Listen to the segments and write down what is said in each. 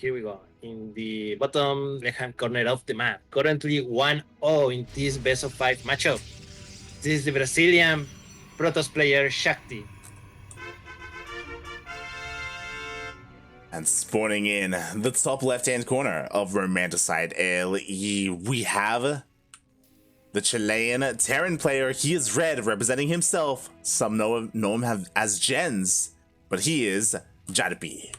here we go. In the bottom left-hand corner of the map. Currently 1-0 in this best of 5 matchup. This is the Brazilian Protoss player Shakti. And spawning in the top left-hand corner of Romanticide LE, we have the Chilean Terran player. He is red, representing himself. Some know him as Gens, but he is Jarppi.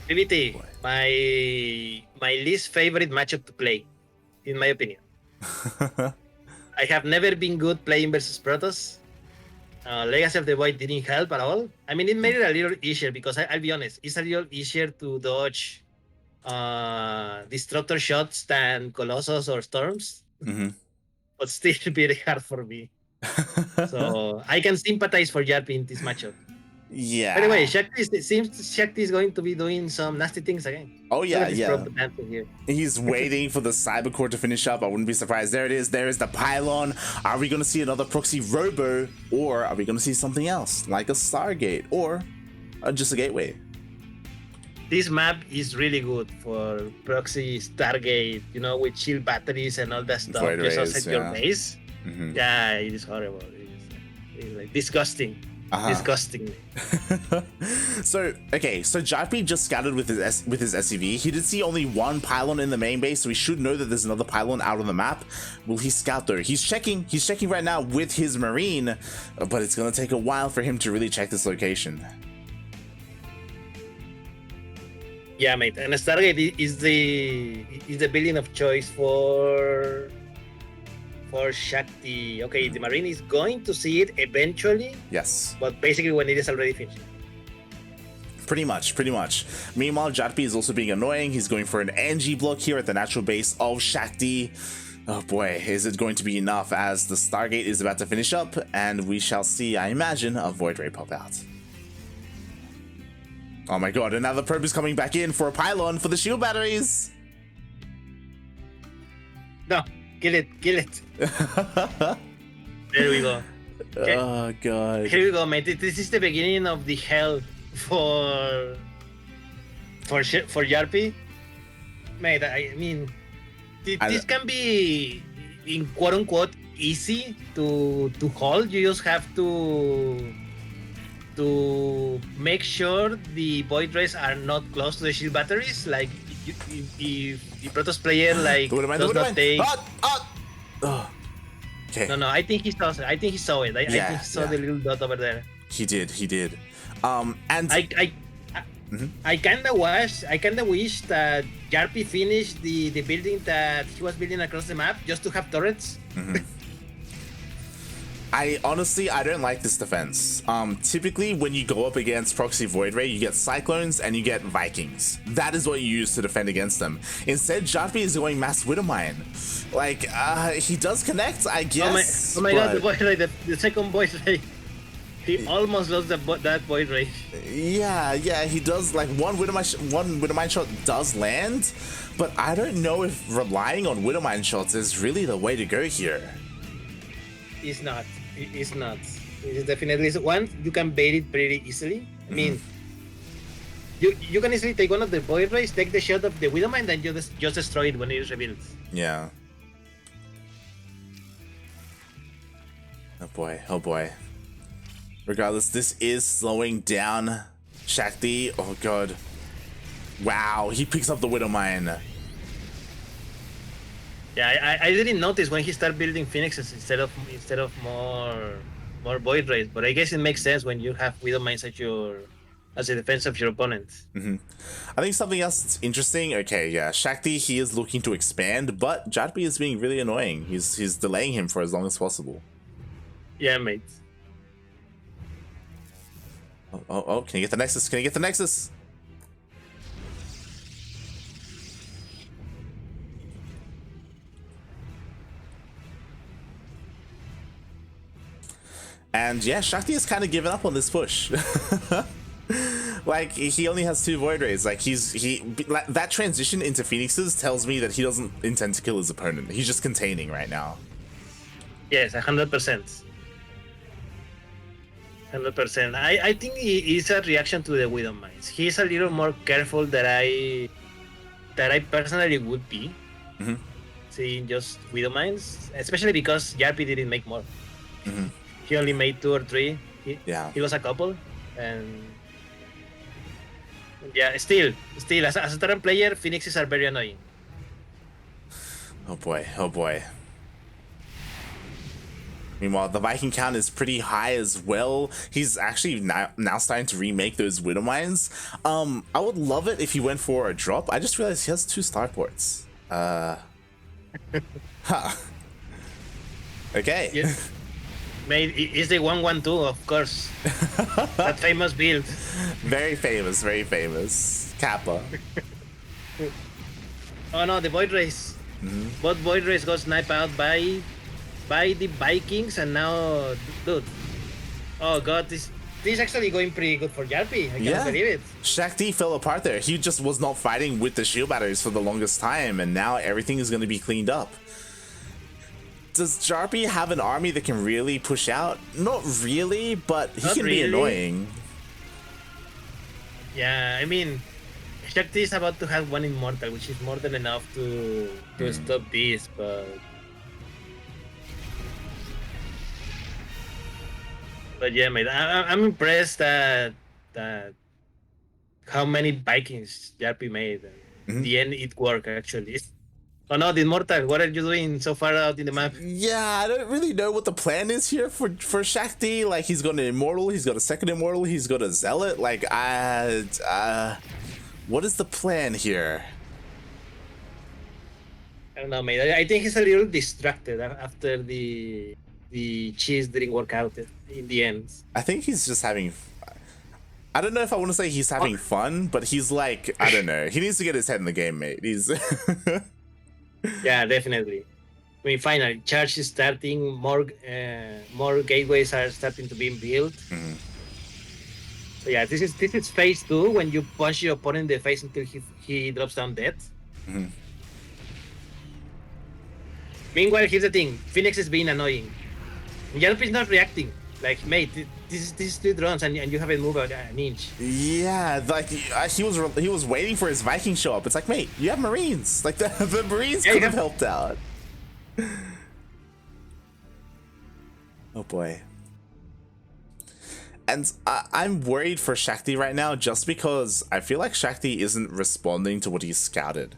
PvT, my least favorite matchup to play, in my opinion. I have never been good playing versus Protoss. Legacy of the Void didn't help at all. I mean, it made it a little easier because I'll be honest, it's a little easier to dodge Disruptor shots than Colossus or Storms. But still very hard for me. So I can sympathize for Jarppi in this matchup. Yeah. By the way, it seems Shakti is going to be doing some nasty things again. Oh yeah, yeah. Here. He's waiting for the Cybercore to finish up. I wouldn't be surprised. There it is. There is the pylon. Are we going to see another proxy robo, or are we going to see something else like a Stargate or just a gateway? This map is really good for proxy Stargate, you know, with shield batteries and all that stuff. Just outside your base. Yeah, it is horrible. It is like disgusting. Disgusting. So Jarppi just scouted with his SCV. He did see only one pylon in the main base, so we should know that there's another pylon out on the map. Will he scout though? He's checking right now with his marine, but it's gonna take a while for him to really check this location. Yeah, mate. And Stargate is the building of choice for Shakti. Okay, the Marine is going to see it eventually. Yes. But basically when it is already finished. Pretty much. Meanwhile, Jarppi is also being annoying. He's going for an NG block here at the natural base of Shakti. Oh boy, is it going to be enough as the Stargate is about to finish up, and we shall see, I imagine, a Void Ray pop out. Oh my god, and now the probe is coming back in for a pylon for the shield batteries. No. Kill it. There we go. Okay. Oh god. Here we go, mate. This is the beginning of the hell for Jarppi. Mate, I mean, this can be in quote unquote easy to hold. You just have to make sure the void rays are not close to the shield batteries. Like if the Protoss player does not take. Okay. No, I think he saw it. I think he saw the little dot over there. He did. And I kinda wish that Jarppi finished the building that he was building across the map just to have turrets. I don't like this defense. Typically when you go up against Proxy Void Ray, you get Cyclones and you get Vikings. That is what you use to defend against them. Instead, Jarppi is going Mass Widowmine. Like, he does connect, I guess. Oh my god, the Void Ray, the second Void Ray. He almost lost that Void Ray. Yeah, he does. Like, one Widowmine shot does land, but I don't know if relying on Widowmine shots is really the way to go here. It's not. It is definitely one. You can bait it pretty easily. I mean, you can easily take one of the Void Rays, take the shot of the Widowmine, then you just destroy it when it is revealed. Yeah. Oh boy. Regardless, this is slowing down Shakti. Oh god. Wow, he picks up the Widowmine. Yeah, I didn't notice when he started building Phoenixes instead of more Void Rays, but I guess it makes sense when you have Widowmines as a defense of your opponent. I think something else that's interesting. Okay, yeah, Shakti, he is looking to expand, but Jarppi is being really annoying. He's delaying him for as long as possible. Yeah, mate. Oh, can you get the Nexus? And yeah, Shakti has kind of given up on this push. Like, he only has 2 Void Rays. Like, that transition into Phoenixes tells me that he doesn't intend to kill his opponent. He's just containing right now. Yes, 100%. 100%. I think it's a reaction to the Widow Mines. He's a little more careful than I personally would be. Seeing just Widow Mines, especially because Jarppi didn't make more. He only made 2 or 3. He lost a couple, and yeah, still as a Terran player, Phoenixes are very annoying. Oh boy. Meanwhile, the Viking count is pretty high as well. He's actually now starting to remake those Widow Mines. I would love it if he went for a drop. I just realized he has 2 starports. Okay. Yeah. Mate, it's the 1-1-2, of course. That famous build. Very famous. Kappa. Oh no, the Void Race. Both Void Race got sniped out by the Vikings, and now, dude. Oh god, this is actually going pretty good for Jarppi. I can't believe it. Shakti fell apart there. He just was not fighting with the shield batteries for the longest time, and now everything is going to be cleaned up. Does Jarppi have an army that can really push out? Not really, but he can be annoying. Yeah, I mean, Shakti is about to have 1 Immortal, which is more than enough to stop this, but yeah, mate, I'm impressed that how many Vikings Jarppi made. In the end, it worked actually. Oh no, the Immortal, what are you doing so far out in the map? Yeah, I don't really know what the plan is here for Shakti. Like, he's got an Immortal, he's got a second Immortal, he's got a Zealot. Like, what is the plan here? I don't know, mate. I think he's a little distracted after the cheese didn't work out in the end. I think he's just having... I don't know if I want to say he's having fun, but he's like, I don't know. He needs to get his head in the game, mate. He's... Yeah, definitely. I mean, finally, charge is starting. More gateways are starting to be built. So yeah, this is phase 2, when you punch your opponent in the face until he drops down dead. Meanwhile, here's the thing: Phoenix is being annoying. Jarppi is not reacting. Like, mate, this is 2 drones and you haven't moved an inch. Yeah, like he was waiting for his Viking show up. It's like, mate, you have Marines. Like the Marines could have helped out. Oh boy. And I'm worried for Shakti right now, just because I feel like Shakti isn't responding to what he's scouted.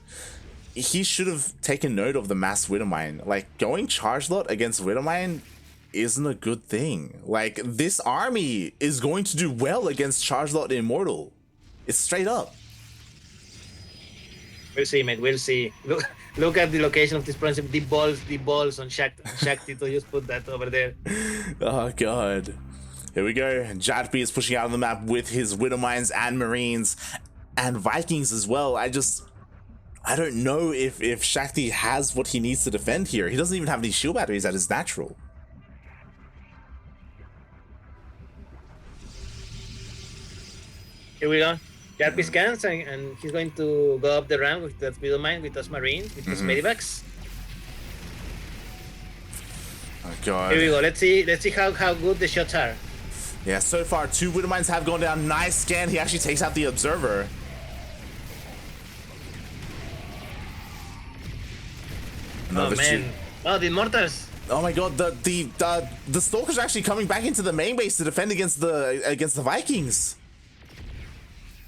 He should have taken note of the mass Widowmine. Like, going charge lot against Widowmine isn't a good thing. Like, this army is going to do well against charge lot Immortal. It's straight up. We'll see, mate. We'll see. Look at the location of this principle. The balls on Shakti to just put that over there. Oh god. Here we go. Jarppi is pushing out on the map with his Widowmines and Marines and Vikings as well. I don't know if Shakti has what he needs to defend here. He doesn't even have any shield batteries at his natural. Here we go. Jarppi scans, and he's going to go up the rank with that Widowmine, with those Marines, with those Medivacs. Oh god. Here we go. Let's see how good the shots are. Yeah, so far 2 Widowmines have gone down. Nice scan. He actually takes out the Observer. Another man. Oh, the Immortals. Oh my god, the Stalkers are actually coming back into the main base to defend against the Vikings.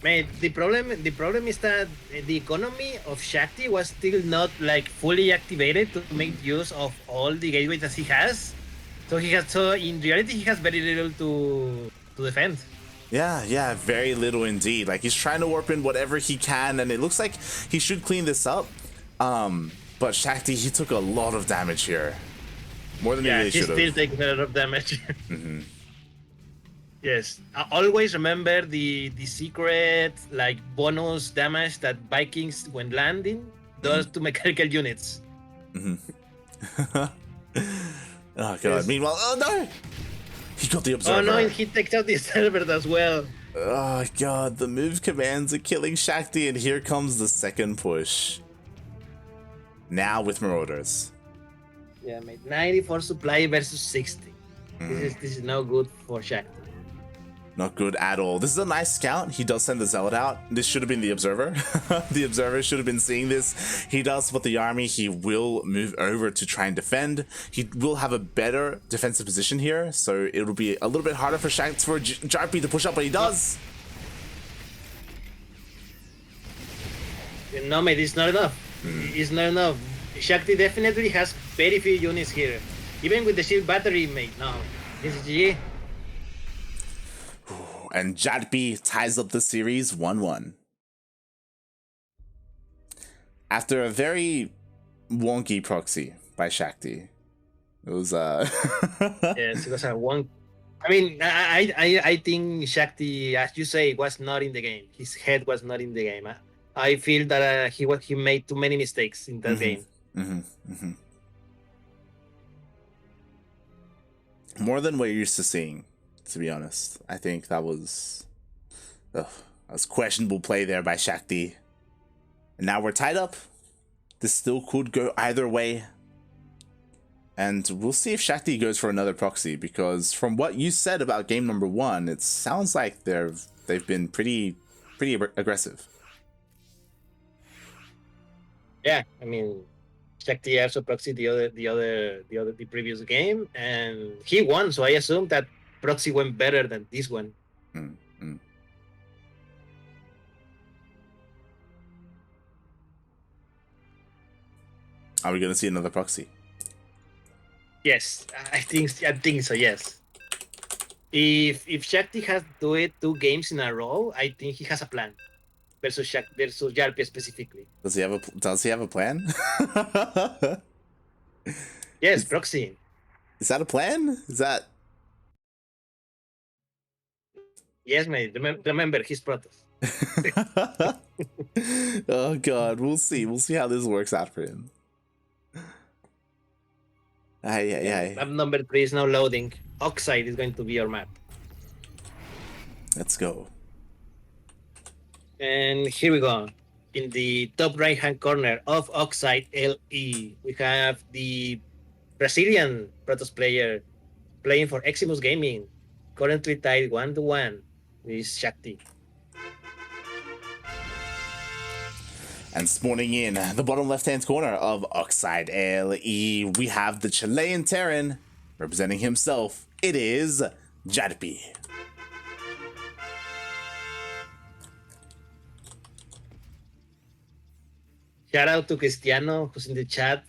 Mate, the problem is that the economy of Shakti was still not like fully activated to make use of all the gateways that he has. So in reality he has very little to defend. Yeah, very little indeed. Like, he's trying to warp in whatever he can, and it looks like he should clean this up. But Shakti, he took a lot of damage here. More than he really should have. Yeah, he's still taking a lot of damage. Yes, always remember the secret like bonus damage that Vikings, when landing, does to mechanical units. Oh god! Yes. Meanwhile, oh no! He got the Observer. Oh no! He takes out the server as well. Oh god, the move commands are killing Shakti, and here comes the second push. Now with Marauders. Yeah, mate. 94 supply versus 60. This is no good for Shakti. Not good at all. This is a nice scout. He does send the Zealot out. This should have been the Observer. The Observer should have been seeing this. He does spot the army. He will move over to try and defend. He will have a better defensive position here, so it'll be a little bit harder for Jarppi to push up, but he does. No, mate, it's not enough. It's not enough. Shakti definitely has very few units here. Even with the shield battery, mate. No, this is GG. And Jarppi ties up the series 1-1. After a very wonky proxy by Shakti. It was Yes, it was a one. I mean, I think Shakti, as you say, was not in the game. His head was not in the game. I feel that he made too many mistakes in that game. More than we're used to seeing, to be honest. I think that was questionable play there by Shakti. And now we're tied up. This still could go either way. And we'll see if Shakti goes for another proxy, because from what you said about game number 1, it sounds like they've been pretty aggressive. Yeah, I mean, Shakti also proxied the previous game, and he won. So I assume that proxy went better than this one. Are we gonna see another proxy? Yes, I think so. Yes. If Shakti has do it 2 games in a row, I think he has a plan versus Jarppi specifically. Does he have a plan? Yes, proxy. Is that a plan? Is that? Yes, mate. Remember his Protoss. Oh god, we'll see. We'll see how this works out for him. Map number 3 is now loading. Oxide is going to be your map. Let's go. And here we go. In the top right hand corner of Oxide LE, we have the Brazilian Protoss player playing for Eximus Gaming, currently tied 1-1 with Shakti. And spawning in the bottom left-hand corner of Oxide LE, we have the Chilean Terran representing himself. It is Jarppi. Shout out to Cristiano, who's in the chat,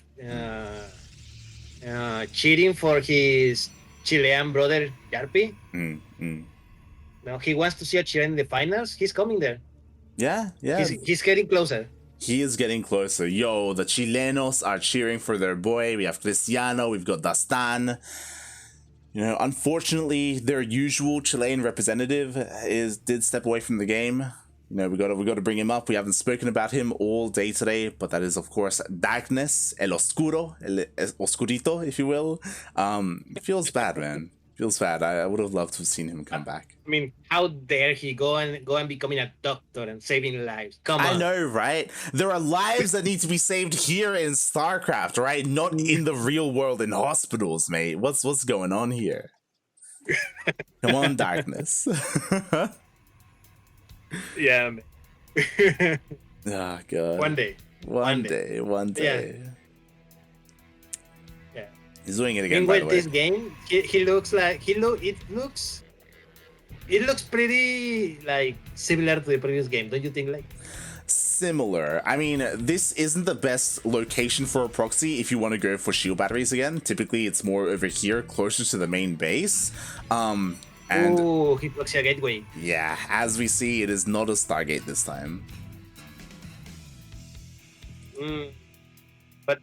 cheering for his Chilean brother Jarppi. Now he wants to see a Chilean in the finals. He's coming there. Yeah. He's getting closer. He is getting closer. Yo, the Chilenos are cheering for their boy. We have Cristiano, we've got Dastan. You know, unfortunately, their usual Chilean representative did step away from the game. You know, we got to bring him up. We haven't spoken about him all day today, but that is, of course, Darkness, El Oscuro, El Oscurito, if you will. It feels bad, man. Feels bad. I would have loved to have seen him come back. I mean, how dare he go and becoming a doctor and saving lives? Come on. I know, right? There are lives that need to be saved here in StarCraft, right? Not in the real world in hospitals, mate. What's going on here? Come on, Darkness. Yeah. Oh god. One day. Yeah. He's doing it again, by the way. This game, it looks pretty like similar to the previous game, don't you think? Like similar. I mean, this isn't the best location for a proxy if you want to go for shield batteries again. Typically, it's more over here, closer to the main base. And he proxy a gateway. Yeah, as we see, it is not a Stargate this time. But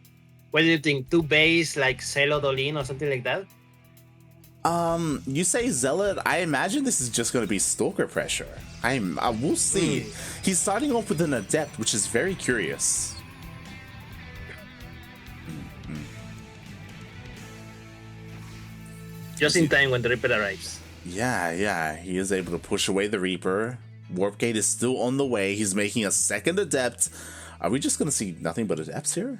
what do you think? 2 base like Celo Dolin or something like that? You say Zealot. I imagine this is just going to be Stalker pressure. We'll see. He's starting off with an Adept, which is very curious. Just in time when the Reaper arrives. Yeah, he is able to push away the Reaper. Warp Gate is still on the way. He's making a second Adept. Are we just gonna see nothing but Adepts here?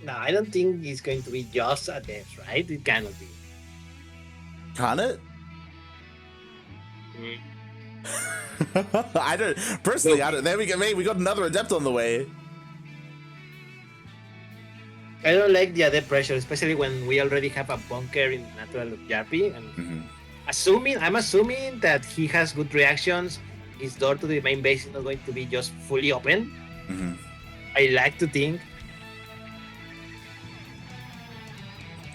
No, I don't think it's going to be just Adepts, right? It cannot be. Can it? I don't personally. I don't. There we go. Mate, we got another Adept on the way. I don't like the Adept pressure, especially when we already have a bunker in natural of Jarppi. And I'm assuming that he has good reactions. His door to the main base is not going to be just fully open. I like to think.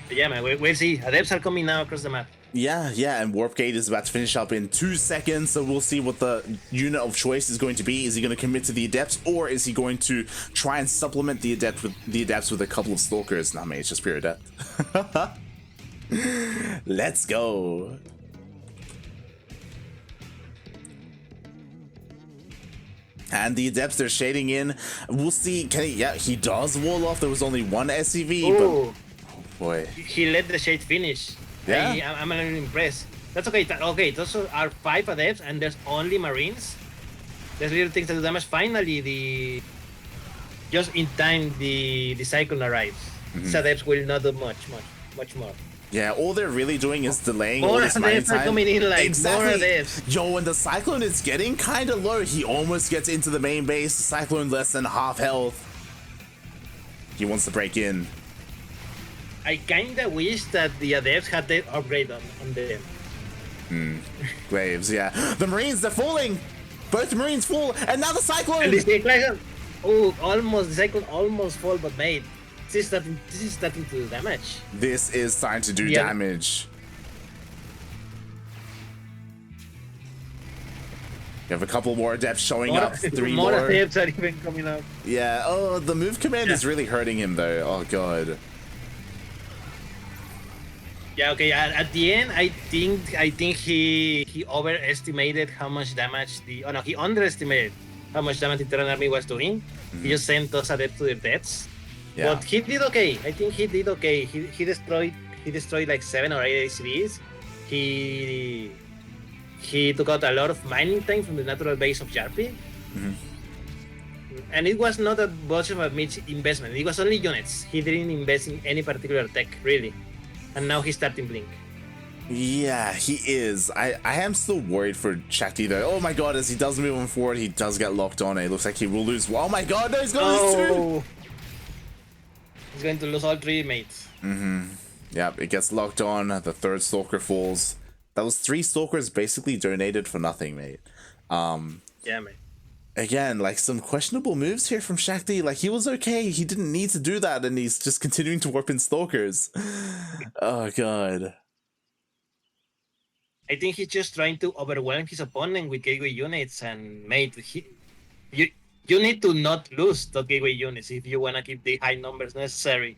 But yeah, man, we'll see. Adepts are coming now across the map. Yeah, and Warp Gate is about to finish up in 2 seconds, so we'll see what the unit of choice is going to be. Is he going to commit to the Adepts, or is he going to try and supplement the Adepts with a couple of Stalkers? Nah, mate, it's just pure Adept. Let's go. And the Adepts, they're shading in. We'll see. Can he? Yeah, he does wall off. There was only one SCV, but oh boy, he let the shade finish. Yeah, I'm a little impressed. That's okay. Okay, those are 5 Adepts, and there's only Marines. There's little things that do damage. Finally, just in time, the Cyclone arrives. These Adepts will not do much more. Yeah, all they're really doing is delaying more all this mining Adepts are time. coming in, like Exactly. more Adepts. Yo, when the Cyclone is getting kind of low, he almost gets into the main base. The Cyclone less than half health. He wants to break in. I kinda wish that the Adepts had the upgrade on them. Waves, yeah. The Marines, they're falling! Both Marines fall, and now the Cyclone! And the Cyclone, the Cyclone almost fall, but mate, this is starting to do damage. This is starting to do damage. You have a couple more Adepts showing up. 3 more. More Adepts are even coming up. Yeah, oh, the move command is really hurting him though. Oh god. Yeah, okay. At the end, I think he overestimated how much damage he underestimated how much damage the Terran army was doing. He just sent those Adepts to their deaths. Yeah. But he did okay. I think he did okay. He destroyed like 7 or 8 ACVs. He took out a lot of mining time from the natural base of Jarppi. And it was not a much of a investment. It was only units. He didn't invest in any particular tech, really. And now he's starting Blink. Yeah, he is. I am still worried for Shakti though. Oh my god, as he does move on forward, he does get locked on. It looks like he will lose. Oh my god, no, he's going to lose 2! He's going to lose all 3 mates. Yep, it gets locked on. The 3rd Stalker falls. That was 3 Stalkers basically donated for nothing, mate. Yeah, mate. Again, like some questionable moves here from Shakti. Like he was okay. He didn't need to do that, and he's just continuing to warp in Stalkers. Oh god. I think he's just trying to overwhelm his opponent with gateway units, and mate, you need to not lose the gateway units if you wanna keep the high numbers necessary.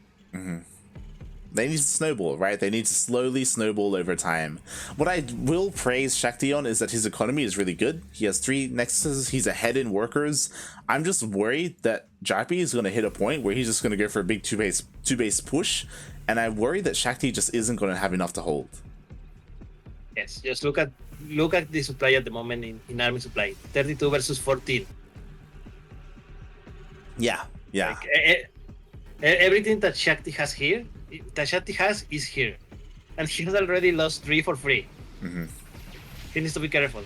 They need to snowball, right? They need to slowly snowball over time. What I will praise Shakti on is that his economy is really good. He has 3 nexuses. He's ahead in workers. I'm just worried that Jarppi is going to hit a point where he's just going to go for a big two base push, and I worry that Shakti just isn't going to have enough to hold. Yes, just look at the supply at the moment in army supply. 32 versus 14. Yeah. Like, everything that Shakti has here, is here, and he has already lost 3 for free. He needs to be careful.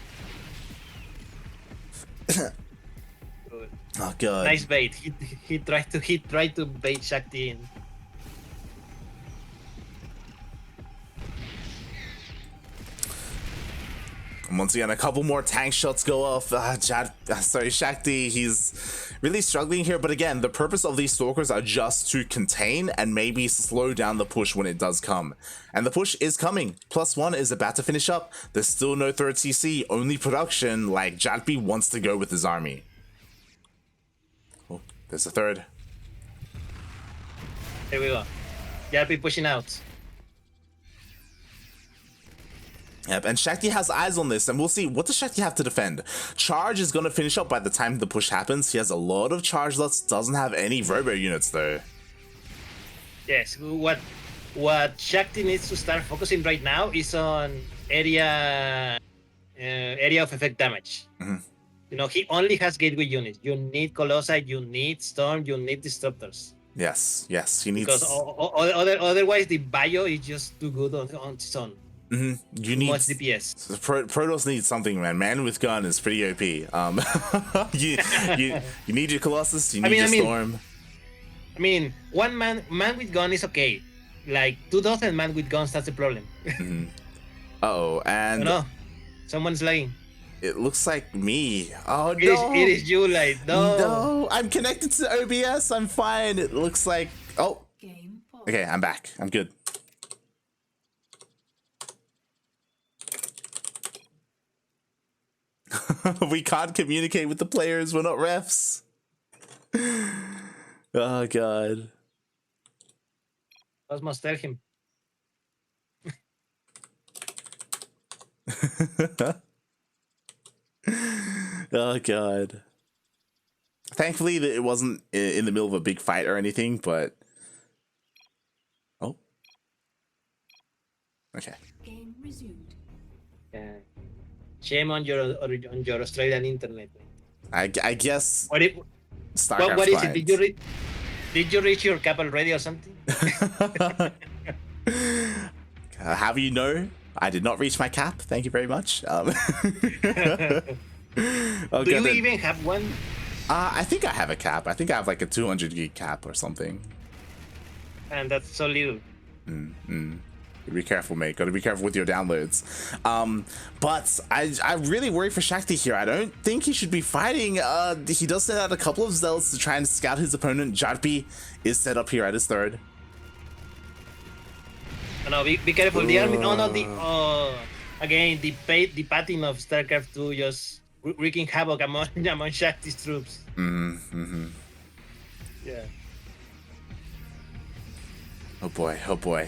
Oh god. Nice bait. He tried to bait Shakti in. And once again, a couple more tank shots go off. Shakti, he's really struggling here. But again, the purpose of these Stalkers are just to contain and maybe slow down the push when it does come. And the push is coming. +1 is about to finish up. There's still no 3rd CC, only production. Like, Jarppi wants to go with his army. Oh, there's a 3rd. Here we go. Jarppi pushing out. Yep, and Shakti has eyes on this, and we'll see. What does Shakti have to defend? Charge is going to finish up by the time the push happens. He has a lot of charge lots, doesn't have any robo units though. Yes, what what Shakti needs to start focusing right now is on area of effect damage. Mhm. You know, he only has gateway units. You need Colossi, you need Storm, you need Disruptors. Yes, yes, he Because needs. otherwise the bio is just too good on its own. You Too need much DPS. Protoss needs something, man. Man with gun is pretty OP. You you need your Colossus. You need your Storm. I mean, one man with gun is okay. Like 2,000 man with guns, that's the problem. Uh-oh, and No, someone's lying. it looks like me. Oh no! It is you, like no. No, I'm connected to OBS. I'm fine. It looks like. Oh, okay. I'm back. I'm good. We can't communicate with the players. We're not refs. Oh god. I must tell him. Oh god. Thankfully that it wasn't in the middle of a big fight or anything, but oh. Okay. Game resumed. Yeah. Shame on your Australian internet. I guess What is it? Did you reach your cap already or something? Have you know? I did not reach my cap. Thank you very much. Do you even have one? I think I have a cap. I think I have like a 200 gig cap or something. And that's so little. Be careful, mate. Gotta be careful with your downloads. But I really worry for Shakti here. I don't think he should be fighting. He does send out a couple of zealots to try and scout his opponent. Jarppi is set up here at his third. No, be careful. The army. Again, the pattern of StarCraft 2 just wreaking havoc among Shakti's troops. Yeah. Oh boy. Oh boy.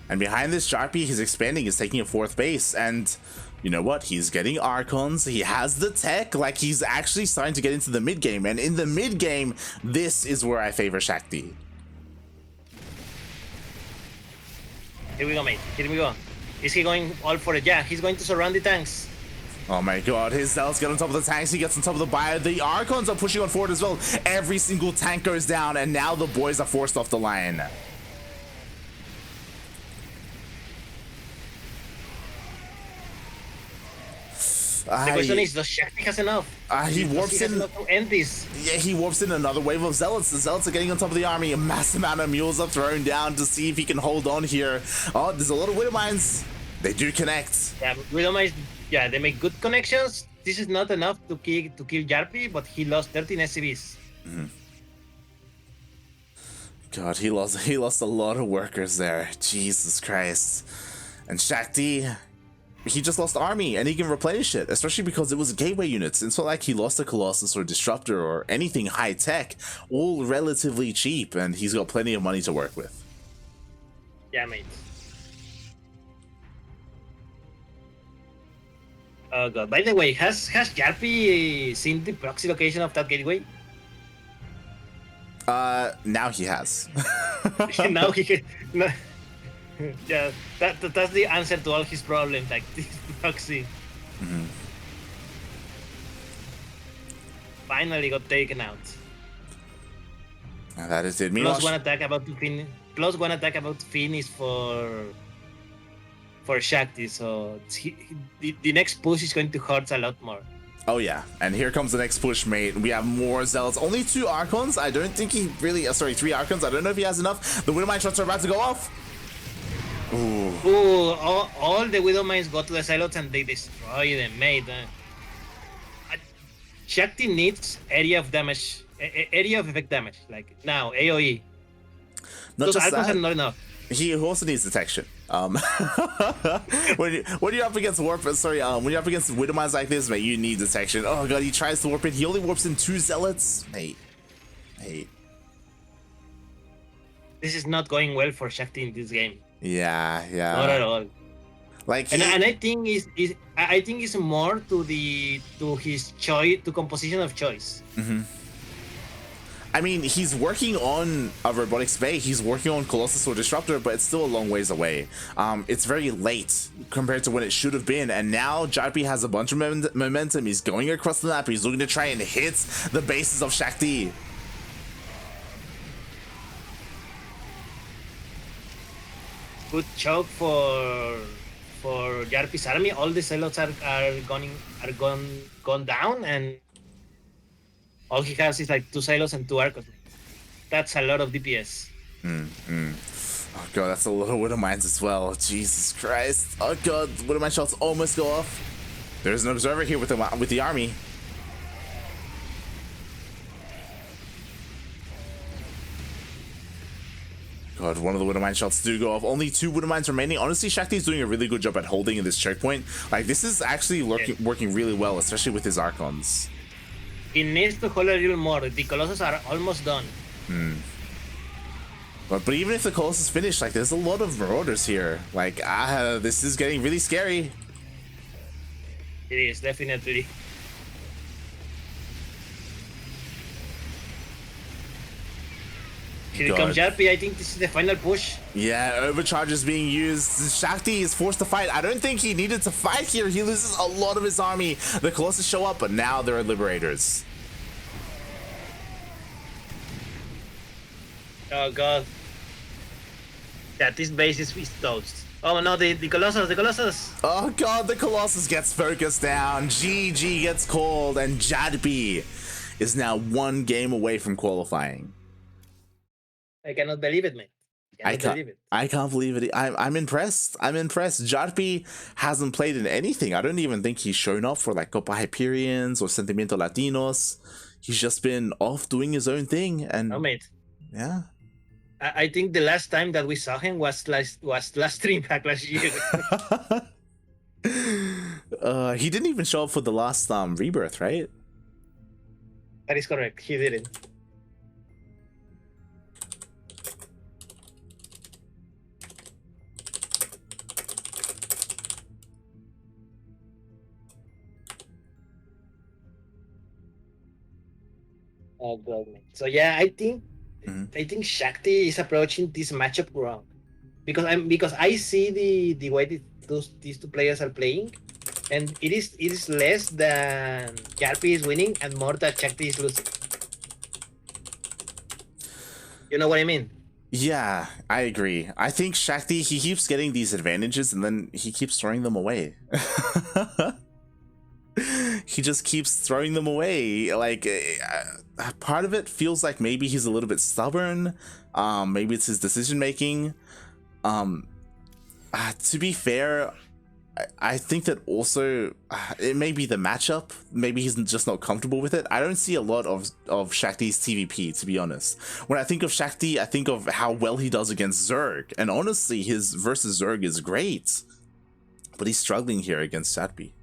And behind this, Jarppi, he's expanding, he's taking a fourth base, and you know what? He's getting Archons, he has the tech, like he's actually starting to get into the mid game, and in the mid game, this is where I favor Shakti. Here we go, mate. Here we go. Is he going all for it? Yeah, he's going to surround the tanks. Oh my god, his zealots get on top of the tanks, he gets on top of the bio, the Archons are pushing on forward as well. Every single tank goes down, and now the boys are forced off the line. The question is, does Shakti has enough? He warps in to end this. Yeah, he warps in another wave of zealots. The zealots are getting on top of the army. A massive amount of mules are thrown down to see if he can hold on here. Oh, there's a lot of Widowmines. They do connect. Yeah, Widowmines. Yeah, they make good connections. This is not enough to kill Jarppi, but he lost 13 SCVs. God, he lost a lot of workers there. Jesus Christ. And Shakti, he just lost army, and he can replenish it, especially because it was gateway units. It's not like he lost a Colossus or Disruptor or anything high tech, all relatively cheap, and he's got plenty of money to work with. Yeah, mate. Oh god. By the way, has Jarppi seen the proxy location of that gateway? Now he has. Now he can. No. Yeah, that's the answer to all his problems, like this proxy. Finally got taken out. That is it. Plus one attack about to finish. Plus one attack about to finish for Shakti. So the next push is going to hurt a lot more. Oh yeah, and here comes the next push, mate. We have more zealots. Only 2 Archons. I don't think he really. Sorry, 3 Archons. I don't know if he has enough. The Widowmine shots are about to go off. Ooh, all the Widowmines go to the silos and they destroy them, mate. Shakti needs area of damage, area of effect damage, like now, AoE. Not Those just Archons that. are not enough. He also needs detection. When you're up against when you're up against Widowmines like this, mate, you need detection. Oh god, he tries to warp in. He only warps in 2 zealots, mate. This is not going well for Shakti in this game. Yeah. Not at all. Like, and I think it's more to his choice, to composition of choice. I mean, he's working on a Robotic Spay, he's working on Colossus or Disruptor, but it's still a long ways away. It's very late compared to when it should have been, and now Jarppi has a bunch of momentum. He's going across the map, he's looking to try and hit the bases of Shakti. Good choke for Jarppi's army. All the celos are gone down, and all he has is like 2 celos and 2 arcos. That's a lot of DPS. Oh god, that's a lot of Widow Mines as well. Jesus Christ. Oh god, Widow Mine shots almost go off. There's an observer here with the army. God, one of the Widow Mine shots do go off. Only 2 Widow Mines remaining. Honestly, Shakti is doing a really good job at holding in this checkpoint. Like, this is actually working really well, especially with his Archons. He needs to hold a little more. The Colossus are almost done. But even if the Colossus finish, like, there's a lot of Marauders here. Like, this is getting really scary. It is, definitely. Here comes Jarppi. I think this is the final push. Yeah, overcharge is being used. Shakti is forced to fight. I don't think he needed to fight here. He loses a lot of his army. The Colossus show up, but now there are Liberators. Oh god. Yeah, this base is toast. Oh no, the Colossus. Oh god, the Colossus gets focused down. GG gets called, and Jarppi is now 1 game away from qualifying. I cannot believe it, man. I can't believe it. I'm impressed. Jarppi hasn't played in anything. I don't even think he's shown up for like Copa Hyperions or Sentimiento Latinos. He's just been off doing his own thing. And mate. Yeah. I think the last time that we saw him was last DreamHack last year. He didn't even show up for the last Rebirth, right? That is correct. He didn't. Oh god, man. So yeah, I think Shakti is approaching this matchup wrong, because I see the way these 2 players are playing, and it is less than Jarppi is winning and more that Shakti is losing. You know what I mean? Yeah, I agree. I think Shakti, he keeps getting these advantages and then he keeps throwing them away. He just keeps throwing them away. Like, part of it feels like maybe he's a little bit stubborn. Maybe it's his decision making. To be fair, I think that also it may be the matchup. Maybe he's just not comfortable with it. I don't see a lot of Shakti's TVP, to be honest. When I think of Shakti, I think of how well he does against Zerg. And honestly, his versus Zerg is great. But he's struggling here against Jarppi.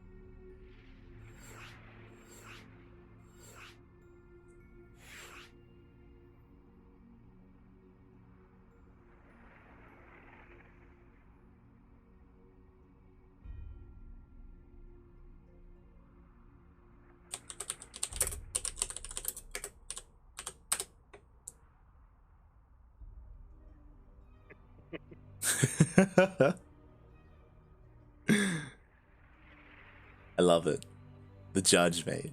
I love it. The judge, mate.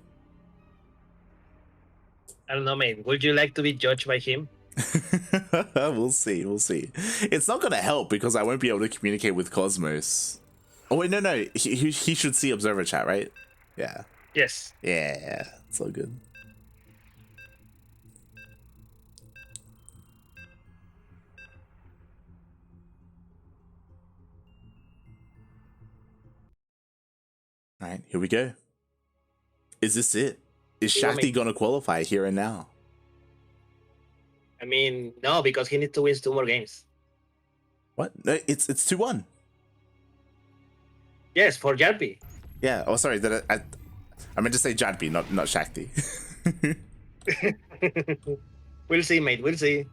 I don't know, man. Would you like to be judged by him? We'll see. It's not gonna help because I won't be able to communicate with Cosmos. Oh wait, no. He should see observer chat, right? Yeah. Yes. Yeah, it's all good. All right, here we go. Is this it? Is Shakti gonna qualify here and now? I mean, no, because he needs to win 2 more games. What? No, it's 2-1. Yes, for Jarppi. Yeah. Oh, sorry. I meant to say Jarppi, not Shakti. We'll see, mate. We'll see.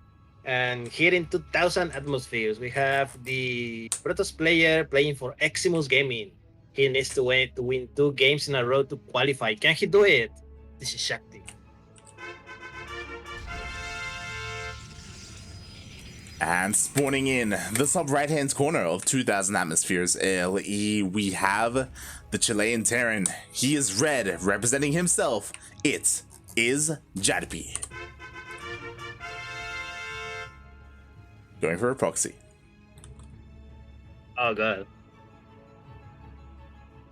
And here in 2000 atmospheres, we have the Protoss player playing for Eximus Gaming. He needs to win 2 games in a row to qualify. Can he do it? This is Shakti. And spawning in the top right-hand corner of 2000 Atmospheres LE, we have the Chilean Terran. He is red, representing himself. It is Jarppi. Going for a proxy. Oh god.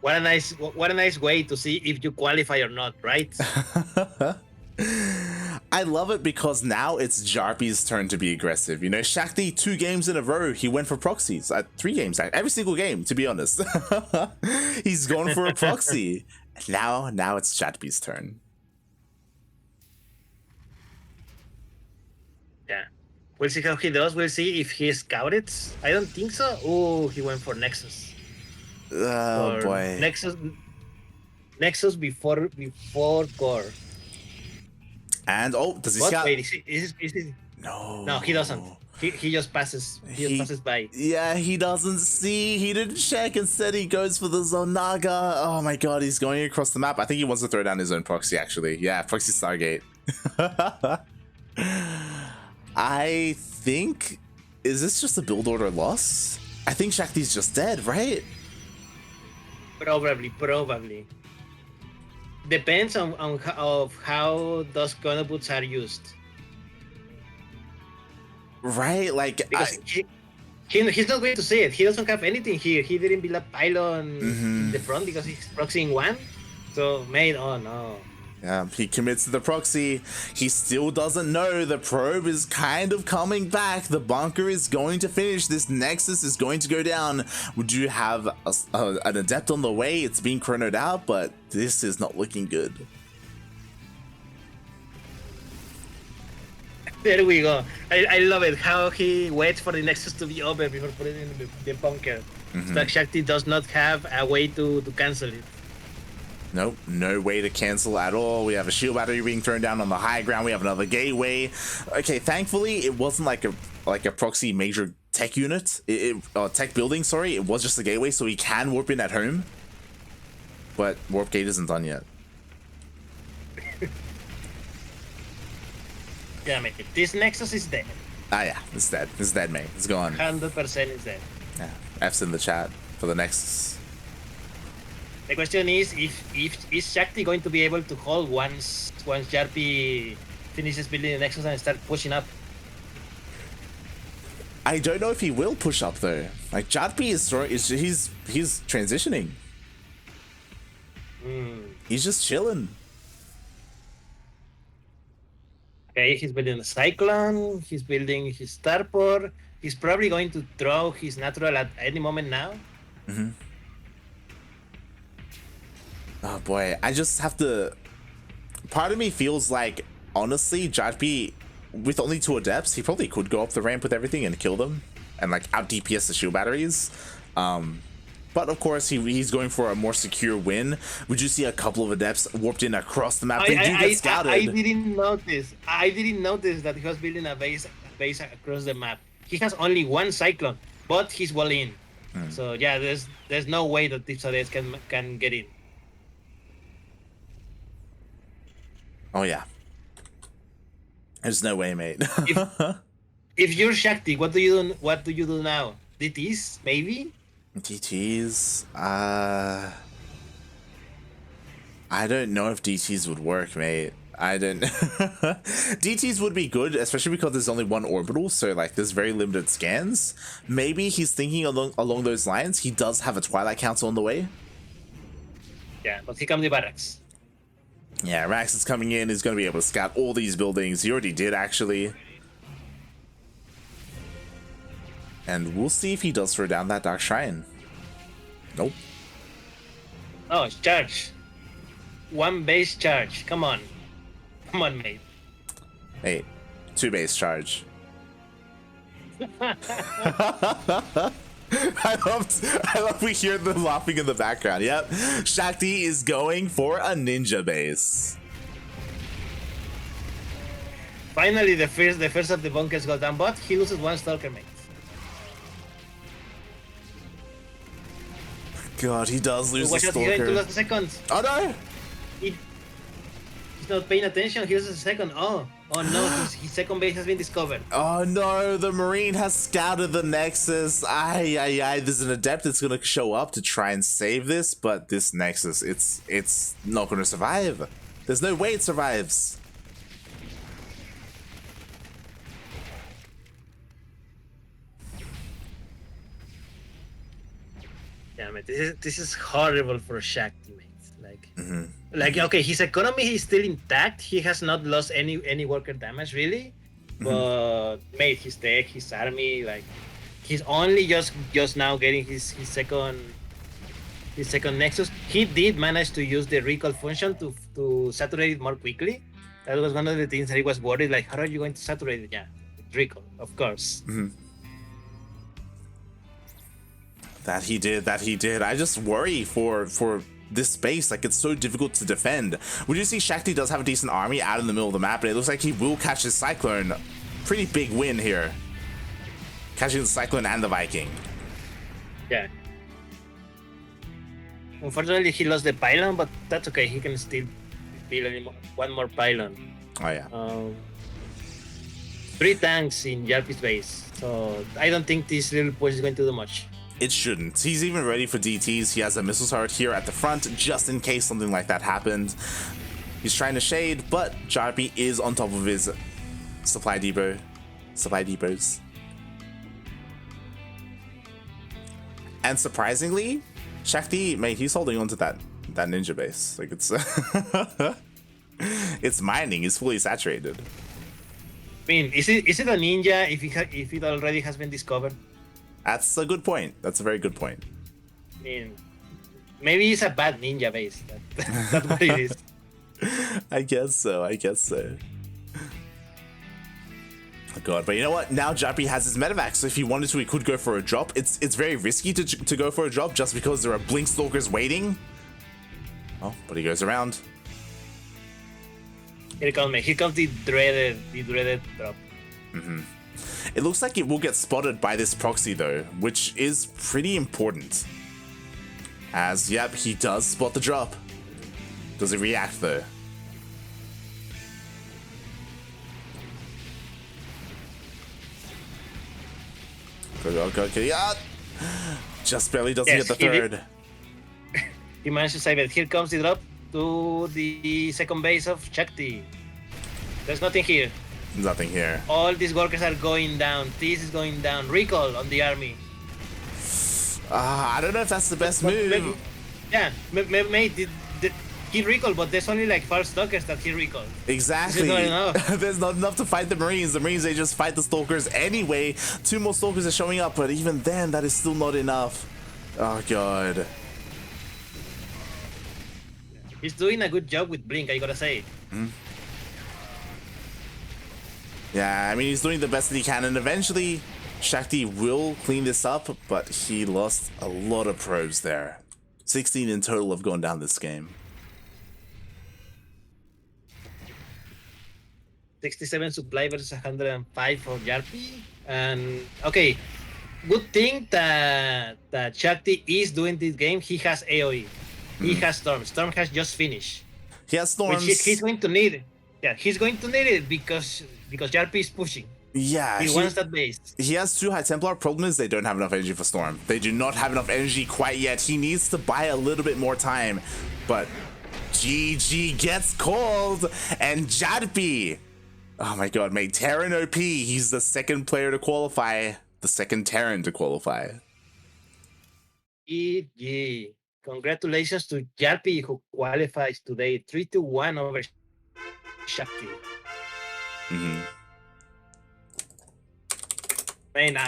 What a nice way to see if you qualify or not, right? I love it because now it's Jarppi's turn to be aggressive. You know, Shakti 2 games in a row, he went for proxies. 3 games, every single game, to be honest. He's going for a proxy. Now it's Jarppi's turn. Yeah. We'll see how he does. We'll see if he scouted. I don't think so. Oh, he went for Nexus. Oh boy. Nexus before core. And does he What? scout? Wait, is he? No, he doesn't. He just passes. He just passes by. Yeah, he doesn't see. He didn't check. Instead, he goes for the Zonaga. Oh my god, he's going across the map. I think he wants to throw down his own proxy, actually. Yeah, proxy Stargate. I think... Is this just a build order loss? I think Shakti's just dead, right? Probably. Depends on how those gunner boots are used. Right, like Because he's not going to see it. He doesn't have anything here. He didn't build a pylon in the front because he's proxying one. So, mate, oh no. Yeah, he commits to the proxy. He still doesn't know the probe is kind of coming back. The bunker is going to finish. This Nexus is going to go down. Would you have an adept on the way? It's being chronoed out, but this is not looking good. There we go. I love it how he waits for the Nexus to be over before putting it in the bunker. So Shakti does not have a way to cancel it. Nope, no way to cancel at all. We have a shield battery being thrown down on the high ground. We have another gateway. Okay, thankfully it wasn't like a proxy major tech unit, tech building. Sorry, it was just a gateway, so he can warp in at home. But warp gate isn't done yet. Damn it! This Nexus is dead. Ah yeah, it's dead. It's dead, mate. It's gone. 100% is dead. Yeah, F's in the chat for the Nexus. The question is is Shakti going to be able to hold once Jarppi finishes building the Nexus and start pushing up? I don't know if he will push up though. Like Jarppi he's transitioning. He's just chilling. Okay, he's building a Cyclone. He's building his Starport. He's probably going to throw his Natural at any moment now. Oh boy, I just have to... Part of me feels like, honestly, Jarppi, with only 2 adepts, he probably could go up the ramp with everything and kill them. And like out DPS the shield batteries. But of course, he's going for a more secure win. Would you see a couple of adepts warped in across the map? They do get scouted. I didn't notice that he was building a base across the map. He has only 1 Cyclone, but he's well in. So yeah, there's no way that these adepts can get in. Oh yeah. There's no way, mate. If you're Shakti, what do you do now? DTs, maybe? DTs? I don't know if DTs would work, mate. I don't... DTs would be good, especially because there's only 1 orbital, so like there's very limited scans. Maybe he's thinking along those lines. He does have a Twilight Council on the way. Yeah, but here comes the barracks. Yeah, Rax is coming in. He's going to be able to scout all these buildings. He already did, actually. And we'll see if he does throw down that Dark Shrine. Nope. Oh, charge. 1 base charge. Come on. Come on, mate. Hey, 2 base charge. I love we hear the laughing in the background. Yep. Shakti is going for a ninja base. Finally, the first of the bunkers got down, but he loses 1 Stalker, mate. God, he does lose the Watch out, he's going to Stalker. lose a second. Oh no! He's not paying attention. He loses a second. Oh Oh no, his second base has been discovered. Oh no, the Marine has scouted the Nexus. Aye. There's an Adept that's gonna show up to try and save this, but this Nexus, it's not gonna survive. There's no way it survives. Damn it, this is horrible for Shakti, mate. Like okay, his economy is still intact. He has not lost any worker damage really, but mate, his tech, his army, like he's only just now getting his second Nexus. He did manage to use the recall function to saturate it more quickly. That was one of the things that he was worried, like, how are you going to saturate it? Yeah, with recall, of course. That he did. I just worry for this space, like it's so difficult to defend. We do see Shakti does have a decent army out in the middle of the map, and it looks like he will catch his Cyclone. Pretty big win here. Catching the Cyclone and the Viking. Yeah. Unfortunately, he lost the pylon, but that's okay. He can still build one more pylon. Oh yeah. 3 tanks in Jarppi's base, so I don't think this little push is going to do much. It shouldn't. He's even ready for DTs. He has a missile turret here at the front just in case something like that happened. He's trying to shade, but Jarppi is on top of his supply depots. And surprisingly, Shakti, mate, he's holding on to that ninja base. Like it's it's mining. It's fully saturated. I mean, is it a ninja if it already has been discovered? That's a good point. That's a very good point. I mean, maybe it's a bad ninja base. That's what it is. I guess so. Oh god, but you know what? Now Jarppi has his medevac, so if he wanted to, he could go for a drop. It's very risky to go for a drop just because there are Blink Stalkers waiting. Oh, but he goes around. Here comes the dreaded drop. It looks like it will get spotted by this proxy though, which is pretty important. As, yep, he does spot the drop. Does it react though? Go, yeah! Just barely doesn't get the third. He managed to save it. Here comes the drop to the second base of Shakti. There's nothing here. Nothing here. All these workers are going down. This is going down. Recall on the army. I don't know if that's the best move. Mate, he recalled, but there's only like 5 stalkers that he recalled. Exactly. Not enough. There's not enough to fight the Marines. The Marines, they just fight the Stalkers anyway. 2 more Stalkers are showing up, but even then, that is still not enough. Oh, God. He's doing a good job with Blink, I gotta say. Yeah, I mean, he's doing the best that he can, and eventually, Shakti will clean this up, but he lost a lot of probes there. 16 in total have gone down this game. 67 supply versus 105 for Jarppi. And okay, good thing that Shakti is doing this game. He has AoE. He has Storm. Storm has just finished. He has Storms. Which he's going to need it. Yeah, he's going to need it because Jarppi is pushing. Yeah, he wants that base. He has 2 High Templar. Problem is they don't have enough energy for Storm. They do not have enough energy quite yet. He needs to buy a little bit more time. But GG gets called, and Jarppi. Oh my god, mate. Terran OP. He's the second player to qualify. The second Terran to qualify. GG. Congratulations to Jarppi, who qualifies today 3-1 over Shakti. Man,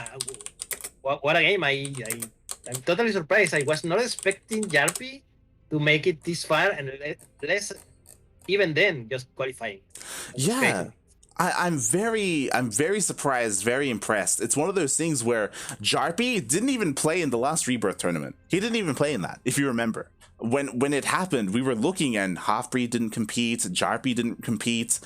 what a game. I'm totally surprised. I was not expecting Jarppi to make it this far, and less even then, just qualifying. Yeah. I'm very surprised, very impressed. It's one of those things where Jarppi didn't even play in the last Rebirth tournament. He didn't even play in that, if you remember. When it happened, we were looking and Halfbreed didn't compete, Jarppi didn't compete.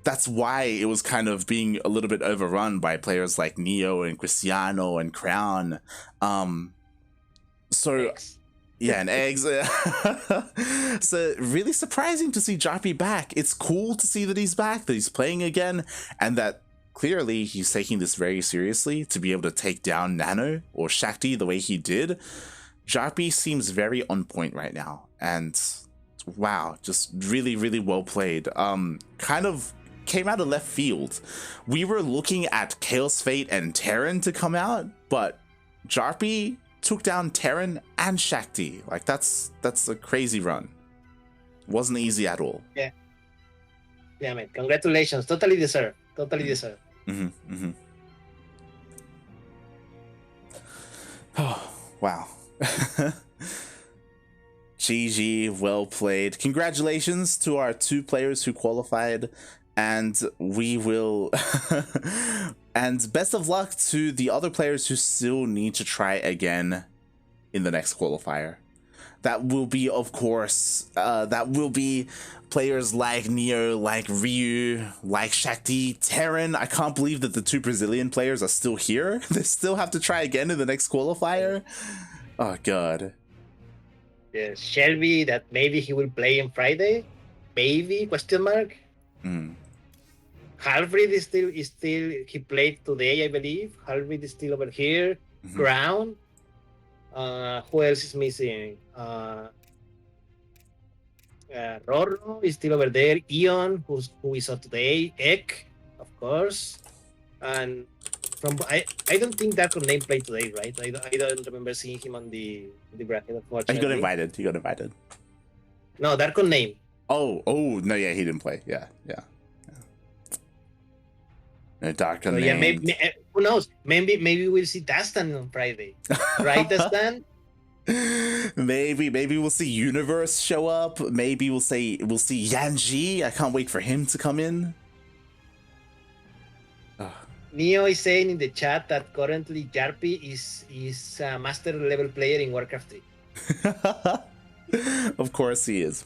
That's why it was kind of being a little bit overrun by players like Neo and Cristiano and Crown. So Yeah, and eggs. So really surprising to see Jarppi back. It's cool to see that he's back, that he's playing again, and that clearly he's taking this very seriously to be able to take down Nano or Shakti the way he did. Jarppi seems very on point right now, and wow, just really, really well played. Kind of came out of left field. We were looking at Chaos Fate and Terran to come out, but Jarppi took down Terran and Shakti. Like that's a crazy run. Wasn't easy at all. Yeah, man. Congratulations. Totally deserved. Totally deserved. Oh, wow. GG, well played. Congratulations to our 2 players who qualified, and we will and best of luck to the other players who still need to try again in the next qualifier. That will be, of course, that will be players like Neo, like Ryu, like Shakti, Terran. I can't believe that the 2 Brazilian players are still here. They still have to try again in the next qualifier. Oh god. Yes, Shelby, that maybe he will play on Friday. Maybe, question mark. Halfred is still he played today, I believe. Halfred is still over here. Crown. Who else is missing? Roro is still over there. Eon, who is up today. Ek, of course. And I don't think Darko Name played today, right? I don't remember seeing him on the bracket. Unfortunately. He got invited. He got invited. No, Darko Name. Oh no, yeah, he didn't play. Yeah. No, Darko Name. Yeah, maybe who knows? Maybe we'll see Dastan on Friday, right, Dastan? Maybe we'll see Universe show up. Maybe we'll see Yanji. I can't wait for him to come in. Neo is saying in the chat that currently Jarppi is a master level player in Warcraft 3. Of course he is.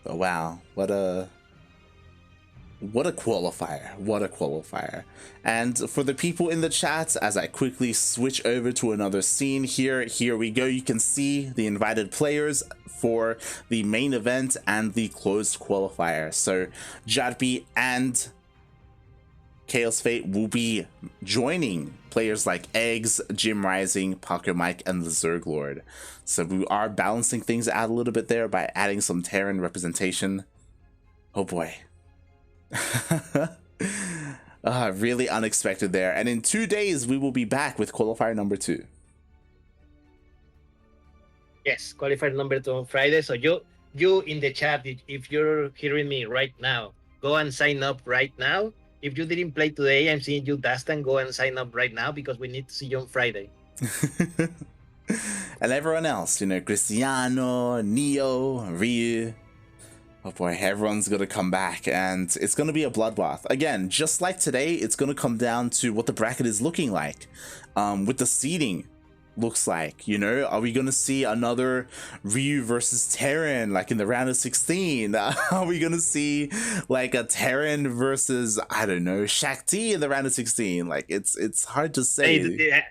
Oh, wow, what a qualifier. And for the people in the chat, as I quickly switch over to another scene here we go. You can see the invited players for the main event and the closed qualifier. So Jarppi and Chaos Fate will be joining players like Eggs, Jim Rising, Paco Mike, and the Zerg Lord. So we are balancing things out a little bit there by adding some Terran representation. Oh boy. Really unexpected there. And in 2 days, we will be back with qualifier number 2. Yes, qualifier number 2 on Friday. So you in the chat, if you're hearing me right now, go and sign up right now. If you didn't play today, I'm seeing you, Dustin. Go and sign up right now because we need to see you on Friday. And everyone else, Cristiano, Neo, Ryu. Oh boy, everyone's gonna come back, and it's gonna be a bloodbath. Again, just like today, it's gonna come down to what the bracket is looking like, with the seeding looks like. Are we gonna see another Ryu versus Terran like in the round of 16? Are we gonna see like a Terran versus, I don't know, Shakti in the round of 16? Like it's hard to say.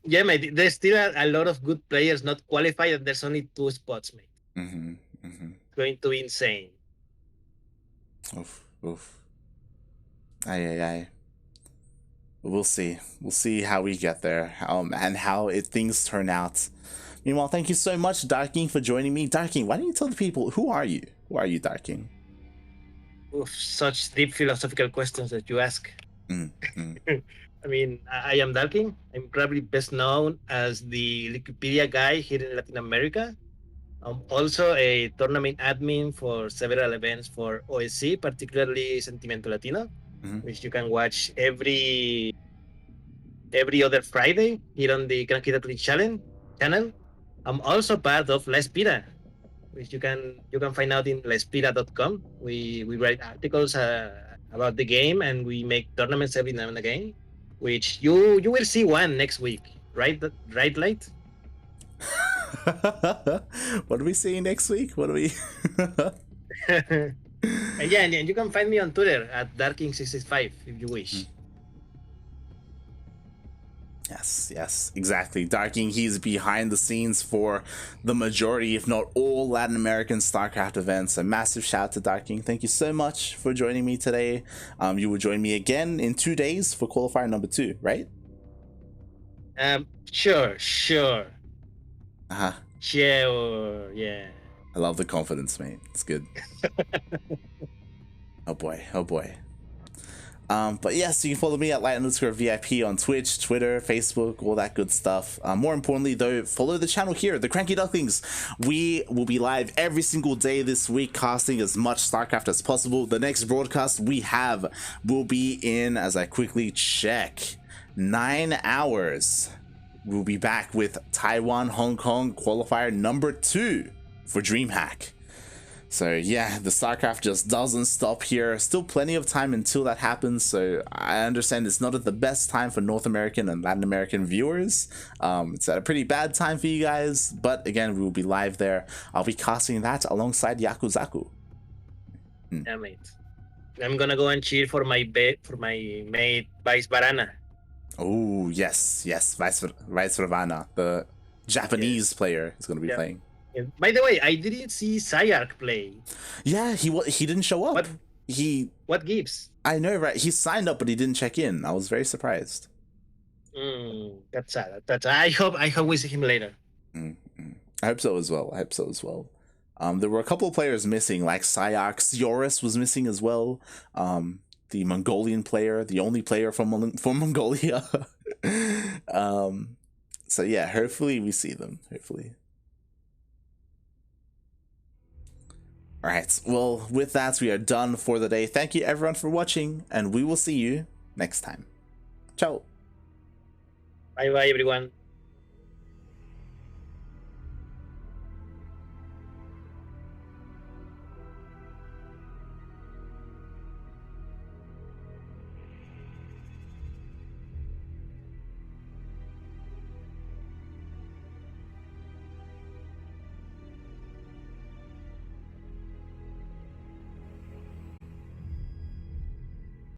Yeah, mate. There's still a lot of good players not qualified, and there's only 2 spots, mate. It's going to be insane. Oof. Aye. We'll see. We'll see how we get there, and how things turn out. Meanwhile, thank you so much, Darking, for joining me. Darking, why don't you tell the people, who are you? Who are you, Darking? Oof, such deep philosophical questions that you ask. I mean, I am Darking. I'm probably best known as the Wikipedia guy here in Latin America. I'm also a tournament admin for several events for OSC, particularly Sentimento Latino, which you can watch every other Friday here on the CranKy channel. I'm also part of La Espira, which you can find out in laespira.com. We write articles about the game, and we make tournaments every now and again, which you will see one next week, right, Light? What are we seeing next week? What are we? Yeah, and you can find me on Twitter at Darking665 if you wish. Yes, exactly. Darking, he's behind the scenes for the majority, if not all, Latin American StarCraft events. A massive shout out to Darking. Thank you so much for joining me today. You will join me again in 2 days for qualifier number 2, right? Sure. Uh-huh. Sure, yeah. I love the confidence, mate. It's good. Oh boy. But yes, you can follow me at light_VIP on Twitch, Twitter, Facebook, all that good stuff. More importantly, though, follow the channel here, the CranKy Ducklings. We will be live every single day this week, casting as much StarCraft as possible. The next broadcast we have will be in, as I quickly check, 9 hours. We'll be back with Taiwan, Hong Kong qualifier number 2 for DreamHack. So yeah, the StarCraft just doesn't stop here. Still plenty of time until that happens, so I understand it's not at the best time for North American and Latin American viewers. It's at a pretty bad time for you guys, but again, we will be live there. I'll be casting that alongside Yakuzaku. Yeah, mate. I'm gonna go and cheer for my mate Vice Barana. Oh yes, Vice Ravana, the Japanese player, is going to be playing. By the way, I didn't see Sayark play. Yeah, he didn't show up. What gives? I know, right? He signed up, but he didn't check in. I was very surprised. That's sad. I hope we see him later. I hope so as well. There were a couple of players missing, like Sayark. Sioris was missing as well. The Mongolian player, the only player from Mongolia. So yeah, hopefully we see them. Hopefully. Alright, well, with that, we are done for the day. Thank you everyone for watching, and we will see you next time. Ciao. Bye everyone.